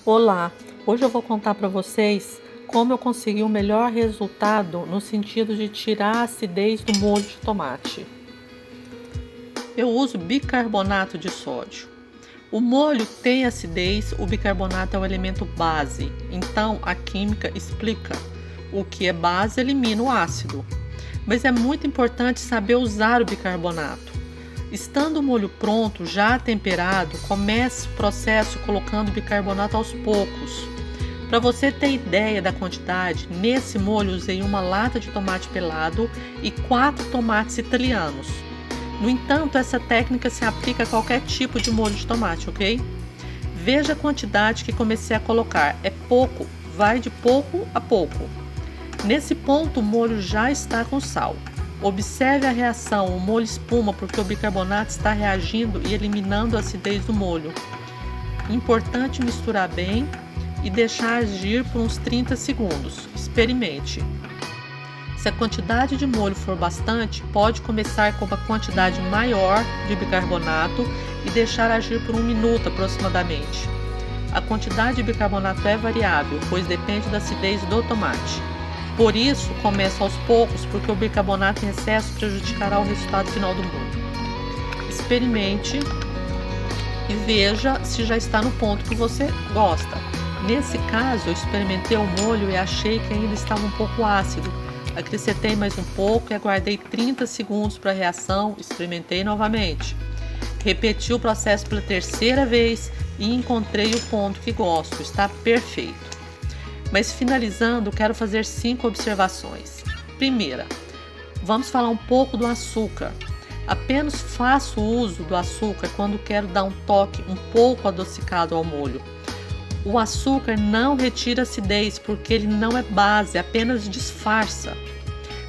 Olá, hoje eu vou contar para vocês como eu consegui o melhor resultado no sentido de tirar a acidez do molho de tomate. Eu uso bicarbonato de sódio. O molho tem acidez, o bicarbonato é o elemento base, então a química explica. O que é base elimina o ácido. Mas é muito importante saber usar o bicarbonato. Estando o molho pronto, já temperado, comece o processo colocando bicarbonato aos poucos. Para você ter ideia da quantidade, nesse molho usei uma lata de tomate pelado e 4 tomates italianos. No entanto, essa técnica se aplica a qualquer tipo de molho de tomate, ok? Veja a quantidade que comecei a colocar, é pouco, vai de pouco a pouco. Nesse ponto, o molho já está com sal. Observe a reação, o molho espuma porque o bicarbonato está reagindo e eliminando a acidez do molho. Importante misturar bem e deixar agir por uns 30 segundos. Experimente. Se a quantidade de molho for bastante, pode começar com uma quantidade maior de bicarbonato e deixar agir por 1 minuto aproximadamente. A quantidade de bicarbonato é variável, pois depende da acidez do tomate. Por isso, comece aos poucos, porque o bicarbonato em excesso prejudicará o resultado final do molho. Experimente e veja se já está no ponto que você gosta. Nesse caso, eu experimentei o molho e achei que ainda estava um pouco ácido. Acrescentei mais um pouco e aguardei 30 segundos para a reação, experimentei novamente. Repeti o processo pela terceira vez e encontrei o ponto que gosto, está perfeito. Mas finalizando, quero fazer 5 observações. Primeira, vamos falar um pouco do açúcar. Apenas faço uso do açúcar quando quero dar um toque um pouco adocicado ao molho. O açúcar não retira acidez porque ele não é base, apenas disfarça.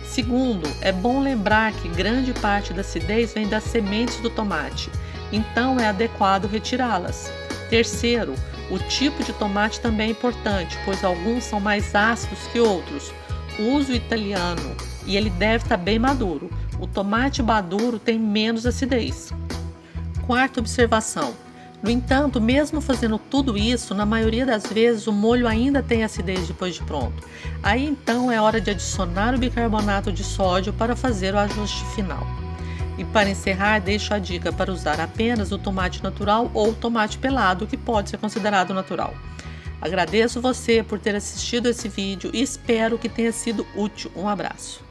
Segundo, é bom lembrar que grande parte da acidez vem das sementes do tomate, então é adequado retirá-las. Terceiro, o tipo de tomate também é importante, pois alguns são mais ácidos que outros. Use o italiano e ele deve estar bem maduro. O tomate maduro tem menos acidez. Quarta observação. No entanto, mesmo fazendo tudo isso, na maioria das vezes o molho ainda tem acidez depois de pronto. Aí então é hora de adicionar o bicarbonato de sódio para fazer o ajuste final. E para encerrar, deixo a dica para usar apenas o tomate natural ou o tomate pelado, que pode ser considerado natural. Agradeço você por ter assistido esse vídeo e espero que tenha sido útil. Um abraço.